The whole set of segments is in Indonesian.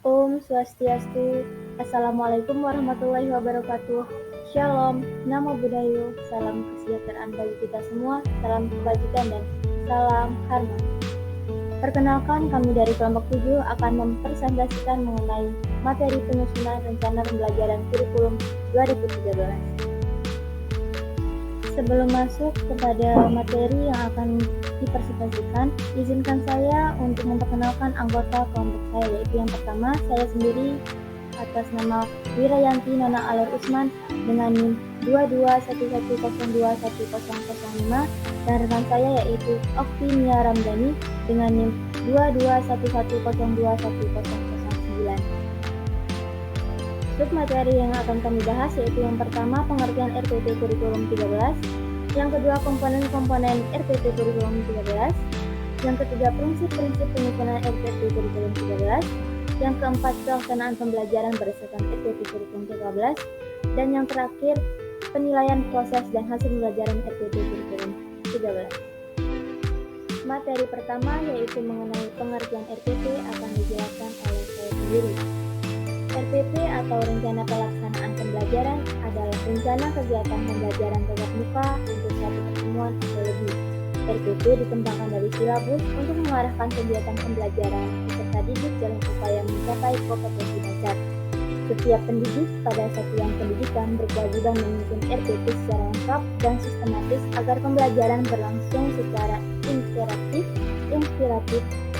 Om Swastiastu. Assalamualaikum warahmatullahi wabarakatuh. Shalom, Namo Buddhaya, salam kesejahteraan bagi kita semua, salam kebajikan dan salam harmoni. Perkenalkan, kami dari kelompok 7 akan mempresentasikan mengenai materi penyusunan rencana pembelajaran kurikulum 2013. Sebelum masuk kepada materi yang akan dipresentasikan, izinkan saya untuk memperkenalkan anggota kelompok saya, yaitu yang pertama, saya sendiri atas nama Wirayanti Nona Alor Usman dengan NIM 2211021005 dan rekan saya yaitu Okti Nia Ramdhani dengan NIM 2211021009. Submateri yang akan kami bahas yaitu yang pertama pengertian RPP Kurikulum 13, yang kedua komponen-komponen RPP Kurikulum 13, yang ketiga prinsip-prinsip penyusunan RPP Kurikulum 13, yang keempat pelaksanaan pembelajaran berdasarkan RPP Kurikulum 13, dan yang terakhir penilaian proses dan hasil pembelajaran RPP Kurikulum 13. Materi pertama yaitu mengenai pengertian RPP akan dijelaskan oleh saya sendiri. RPP atau Rencana Pelaksanaan Pembelajaran adalah rencana kegiatan pembelajaran tatap muka untuk satu pertemuan atau lebih. RPP dikembangkan dari silabus untuk mengarahkan kegiatan pembelajaran peserta didik dalam upaya mencapai kompetensi dasar. Setiap pendidik pada satuan pendidikan berkewajiban menyusun RPP secara lengkap dan sistematis agar pembelajaran berlangsung secara inspiratif,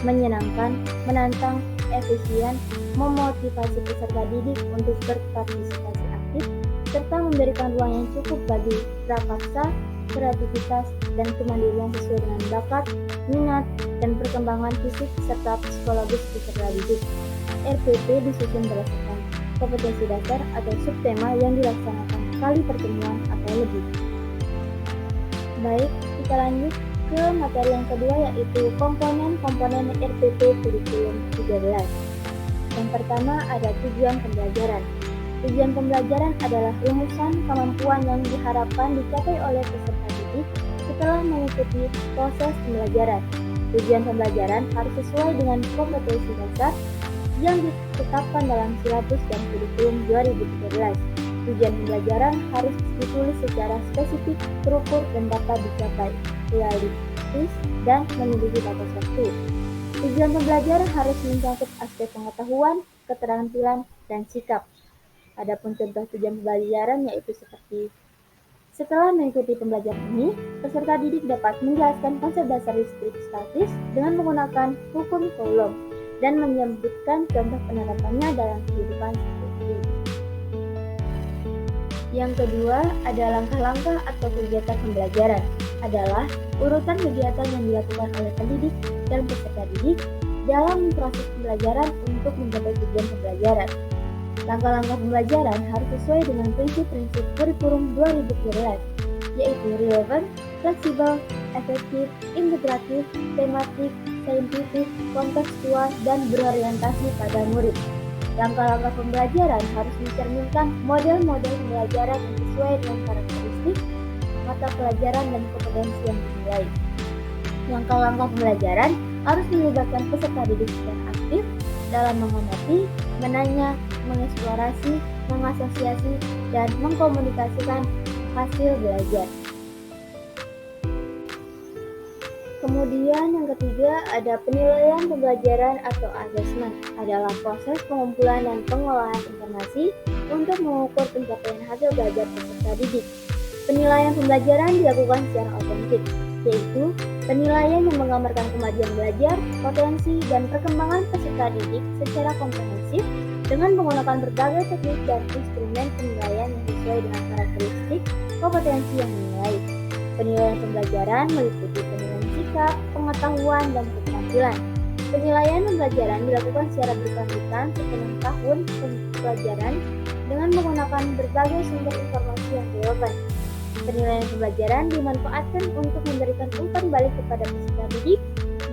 menyenangkan, menantang, efisien, memotivasi peserta didik untuk berpartisipasi aktif, serta memberikan ruang yang cukup bagi prakarsa, kreativitas, dan kemandirian sesuai dengan bakat, minat, dan perkembangan fisik serta psikologis peserta didik. RPP disusun berdasarkan kompetensi dasar atau subtema yang dilaksanakan sekali pertemuan atau lebih. Baik, kita lanjut ke materi yang kedua yaitu komponen-komponen RPP Kurikulum 13. Yang pertama ada tujuan pembelajaran. Tujuan pembelajaran adalah rumusan kemampuan yang diharapkan dicapai oleh peserta didik setelah mengikuti proses pembelajaran. Tujuan pembelajaran harus sesuai dengan kompetensi dasar yang ditetapkan dalam silabus dan kurikulum 2013. Tujuan pembelajaran harus ditulis secara spesifik, terukur, dan dapat dicapai, realistis, dan memiliki batas waktu. Tujuan pembelajaran harus mencakup aspek pengetahuan, keterampilan, dan sikap. Adapun contoh tujuan pembelajaran yaitu seperti setelah mengikuti pembelajaran ini, peserta didik dapat menjelaskan konsep dasar listrik statis dengan menggunakan hukum Coulomb dan menyebutkan contoh penerapannya dalam kehidupan sehari-hari. Yang kedua, ada langkah-langkah atau kegiatan pembelajaran. Adalah urutan kegiatan yang dilakukan oleh pendidik dan peserta didik dalam proses pembelajaran untuk mencapai tujuan pembelajaran. Langkah-langkah pembelajaran harus sesuai dengan prinsip-prinsip kurikulum 2013, yaitu relevan, fleksibel, efektif, integratif, tematik, saintifik, kontekstual, dan berorientasi pada murid. Langkah-langkah pembelajaran harus mencerminkan model-model pembelajaran yang sesuai dengan karakteristik, mata pelajaran, dan kompetensi yang dinilai. Langkah-langkah pembelajaran harus melibatkan peserta didik secara aktif dalam mengamati, menanya, mengeksplorasi, mengasosiasi, dan mengkomunikasikan hasil belajar. Kemudian yang ketiga ada penilaian pembelajaran atau assessment, adalah proses pengumpulan dan pengolahan informasi untuk mengukur pencapaian hasil belajar peserta didik. Penilaian pembelajaran dilakukan secara otentik, yaitu penilaian yang menggambarkan kemajuan belajar, potensi, dan perkembangan peserta didik secara komprehensif dengan menggunakan berbagai teknik dan instrumen penilaian yang sesuai dengan karakteristik kompetensi yang dinilai. Penilaian pembelajaran meliputi penilaian sikap, pengetahuan, dan keterampilan. Penilaian pembelajaran dilakukan secara berkelanjutan sepanjang tahun pembelajaran dengan menggunakan berbagai sumber informasi yang relevan. Penilaian pembelajaran dimanfaatkan untuk memberikan umpan balik kepada peserta didik,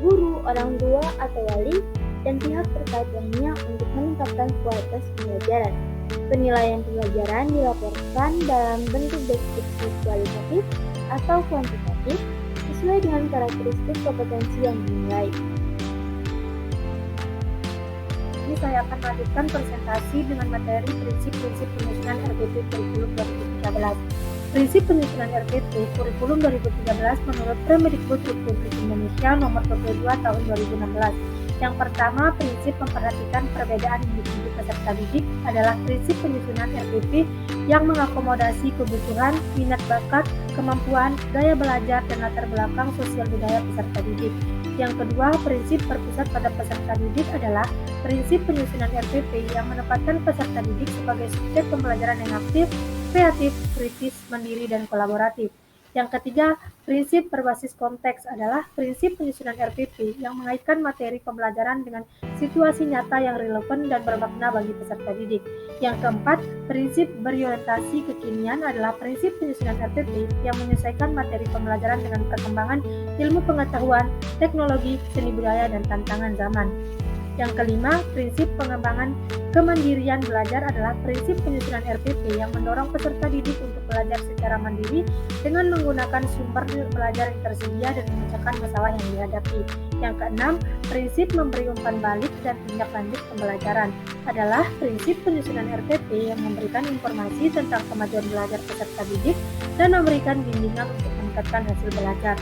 guru, orang tua, atau wali, dan pihak terkait lainnya untuk meningkatkan kualitas pembelajaran. Penilaian pembelajaran dilaporkan dalam bentuk deskripsi kualitatif atau kuantitatif sesuai dengan karakteristik kompetensi yang dinilai. saya akan melanjutkan presentasi dengan materi prinsip-prinsip penyusunan RPP Kurikulum 2013. Prinsip penyusunan RPP Kurikulum 2013 menurut Permendikbud Republik Indonesia Nomor 22 Tahun 2016. Yang pertama, prinsip memperhatikan perbedaan individu peserta didik adalah prinsip penyusunan RPP yang mengakomodasi kebutuhan, minat bakat, kemampuan, gaya belajar, dan latar belakang sosial budaya peserta didik. Yang kedua, prinsip berpusat pada peserta didik adalah prinsip penyusunan RPP yang menempatkan peserta didik sebagai subjek pembelajaran yang aktif, kreatif, kritis, mandiri, dan kolaboratif. Yang ketiga, prinsip berbasis konteks adalah prinsip penyusunan RPP yang mengaitkan materi pembelajaran dengan situasi nyata yang relevan dan bermakna bagi peserta didik. Yang keempat, prinsip berorientasi kekinian adalah prinsip penyusunan RPP yang menyesuaikan materi pembelajaran dengan perkembangan ilmu pengetahuan, teknologi, seni budaya, dan tantangan zaman. Yang kelima, prinsip pengembangan kemandirian belajar adalah prinsip penyusunan RPP yang mendorong peserta didik untuk belajar secara mandiri dengan menggunakan sumber belajar yang tersedia dan memecahkan masalah yang dihadapi. Yang keenam, prinsip memberi umpan balik dan tindak lanjut pembelajaran adalah prinsip penyusunan RPP yang memberikan informasi tentang kemajuan belajar peserta didik dan memberikan bimbingan untuk meningkatkan hasil belajar.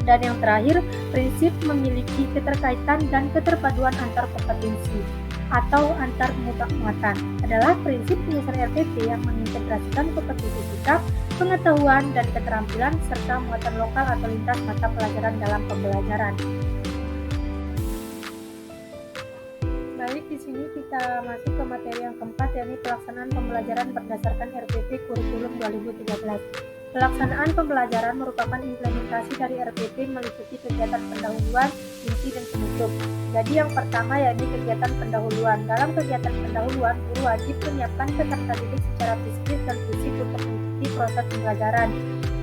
Dan yang terakhir, prinsip memiliki keterkaitan dan keterpaduan antar kompetensi atau antar muatan adalah prinsip penyusunan RPP yang mengintegrasikan kompetensi sikap, pengetahuan, dan keterampilan serta muatan lokal atau lintas mata pelajaran dalam pembelajaran. Baik, di sini kita masuk ke materi yang keempat, yakni pelaksanaan pembelajaran berdasarkan RPP Kurikulum 2013. Pelaksanaan pembelajaran merupakan implementasi dari RPP meliputi kegiatan pendahuluan, inti, dan penutup. Jadi yang pertama yakni kegiatan pendahuluan. Dalam kegiatan pendahuluan, guru wajib menyiapkan peserta didik secara fisik dan fisik untuk mengikuti proses pembelajaran.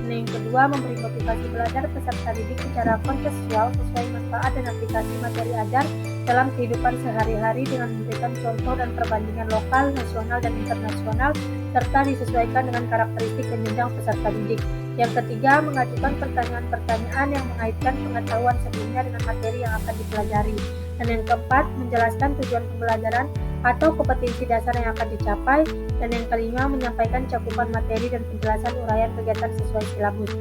Dan yang kedua, memberi motivasi belajar peserta didik secara kontekstual sesuai manfaat dan aplikasi materi ajar dalam kehidupan sehari-hari dengan memberikan contoh dan perbandingan lokal, nasional, dan internasional serta disesuaikan dengan karakteristik dan jenjang peserta didik. Yang ketiga, mengajukan pertanyaan-pertanyaan yang mengaitkan pengetahuan sebelumnya dengan materi yang akan dipelajari. Dan yang keempat, menjelaskan tujuan pembelajaran atau kompetensi dasar yang akan dicapai. Dan yang kelima, menyampaikan cakupan materi dan penjelasan uraian kegiatan sesuai silabus.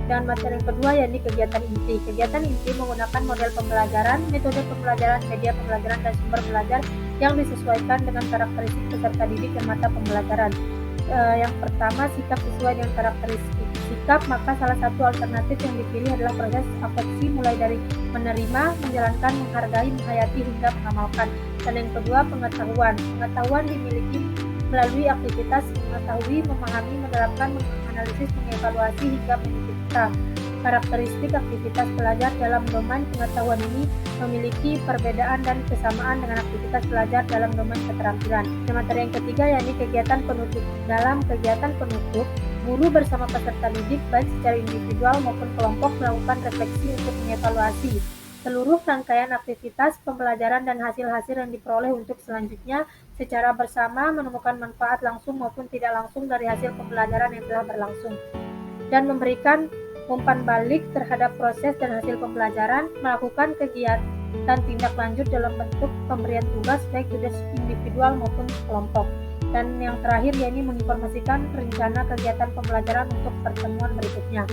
Dan materi yang kedua yakni kegiatan inti. Kegiatan inti menggunakan model pembelajaran, metode pembelajaran, media pembelajaran, dan sumber belajar yang disesuaikan dengan karakteristik peserta didik dan mata pembelajaran. Yang pertama, sikap sesuai dengan karakteristik sikap, maka salah satu alternatif yang dipilih adalah proses afeksi mulai dari menerima, menjalankan, menghargai, menghayati, hingga mengamalkan. Dan yang kedua, pengetahuan. Pengetahuan dimiliki melalui aktivitas mengetahui, memahami, menerapkan, menganalisis, mengevaluasi, hingga mencipta. Karakteristik aktivitas belajar dalam domain pengetahuan ini memiliki perbedaan dan kesamaan dengan aktivitas belajar dalam domain keterampilan. Dan materi yang ketiga yakni kegiatan penutup. Dalam kegiatan penutup, guru bersama peserta didik baik secara individual maupun kelompok melakukan refleksi untuk mengevaluasi seluruh rangkaian aktivitas pembelajaran dan hasil-hasil yang diperoleh untuk selanjutnya secara bersama menemukan manfaat langsung maupun tidak langsung dari hasil pembelajaran yang telah berlangsung dan memberikan umpan balik terhadap proses dan hasil pembelajaran, melakukan kegiatan tindak lanjut dalam bentuk pemberian tugas baik tugas individual maupun kelompok. Dan yang terakhir yakni menginformasikan rencana kegiatan pembelajaran untuk pertemuan berikutnya.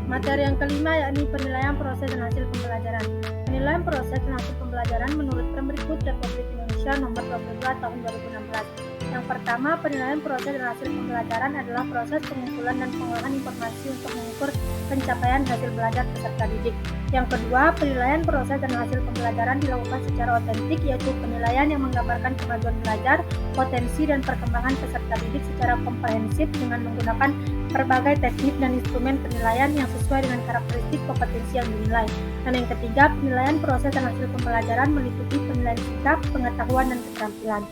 Materi yang kelima yakni penilaian proses dan hasil pembelajaran. Penilaian proses dan hasil pembelajaran menurut Permendikbud Republik Indonesia Nomor 22 Tahun 2016. Yang pertama, penilaian proses dan hasil pembelajaran adalah proses pengumpulan dan pengolahan informasi untuk mengukur pencapaian hasil belajar peserta didik. Yang kedua, penilaian proses dan hasil pembelajaran dilakukan secara otentik, yaitu penilaian yang menggambarkan kemajuan belajar, potensi, dan perkembangan peserta didik secara komprehensif dengan menggunakan berbagai teknik dan instrumen penilaian yang sesuai dengan karakteristik kompetensi yang dinilai. Dan yang ketiga, penilaian proses dan hasil pembelajaran meliputi penilaian sikap, pengetahuan, dan keterampilan.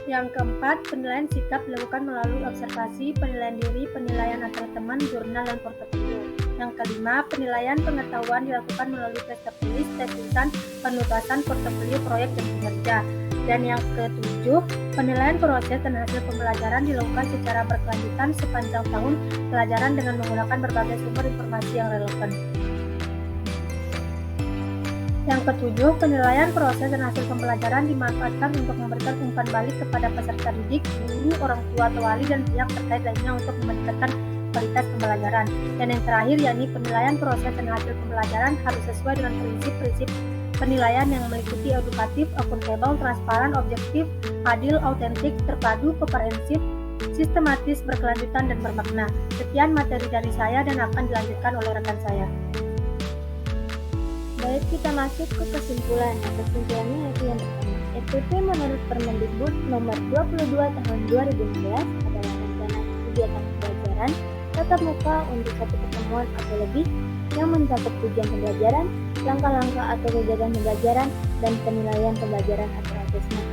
Yang keempat, penilaian sikap dilakukan melalui observasi, penilaian diri, penilaian antar teman, jurnal, dan portofolio. Yang kelima, penilaian pengetahuan dilakukan melalui tes tertulis, tes tulisan, penugasan, portofolio, proyek, dan kinerja. Dan yang ketujuh, penilaian proses dan hasil pembelajaran dilakukan secara berkelanjutan sepanjang tahun pelajaran dengan menggunakan berbagai sumber informasi yang relevan. Yang ketujuh, penilaian proses dan hasil pembelajaran dimanfaatkan untuk memberikan umpan balik kepada peserta didik, guru, orang tua atau wali, dan pihak terkait lainnya untuk meningkatkan kualitas pembelajaran. Dan yang terakhir, yakni penilaian proses dan hasil pembelajaran harus sesuai dengan prinsip-prinsip penilaian yang meliputi edukatif, akuntabel, transparan, objektif, adil, autentik, terpadu, komprehensif, sistematis, berkelanjutan, dan bermakna. Sekian materi dari saya dan akan dilanjutkan oleh rekan saya. Baik, kita masuk ke kesimpulan. Kesimpulannya yaitu yang pertama, RPP menurut Permendikbud nomor 22 tahun 2016 adalah rencana kegiatan pembelajaran tatap muka untuk satu pertemuan atau lebih yang mencakup tujuan pembelajaran, langkah-langkah atau kegiatan pembelajaran, dan penilaian pembelajaran atau asesmen.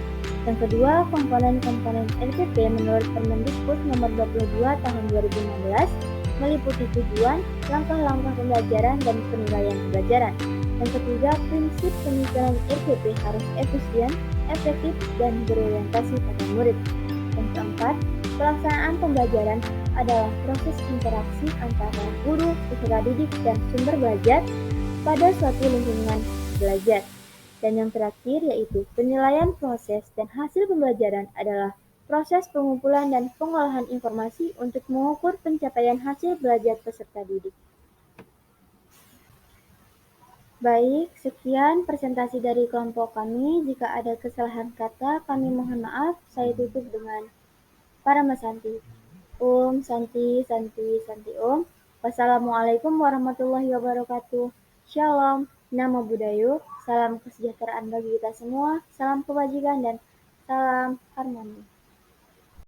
Yang kedua, komponen-komponen RPP menurut Permendikbud nomor 22 tahun 2016 meliputi tujuan, langkah-langkah pembelajaran, dan penilaian pembelajaran. Yang ketiga, prinsip penyusunan RPP harus efisien, efektif, dan berorientasi pada murid. Yang keempat, pelaksanaan pembelajaran adalah proses interaksi antara guru, peserta didik, dan sumber belajar pada suatu lingkungan belajar. Dan yang terakhir yaitu penilaian proses dan hasil pembelajaran adalah proses pengumpulan dan pengolahan informasi untuk mengukur pencapaian hasil belajar peserta didik. Baik, sekian presentasi dari kelompok kami. Jika ada kesalahan kata, kami mohon maaf. Saya tutup dengan Paramasanti. Om Santi Santi Santi Om. Wassalamualaikum warahmatullahi wabarakatuh. Shalom, Namo Buddhaya, salam kesejahteraan bagi kita semua, salam kebajikan dan salam harmoni.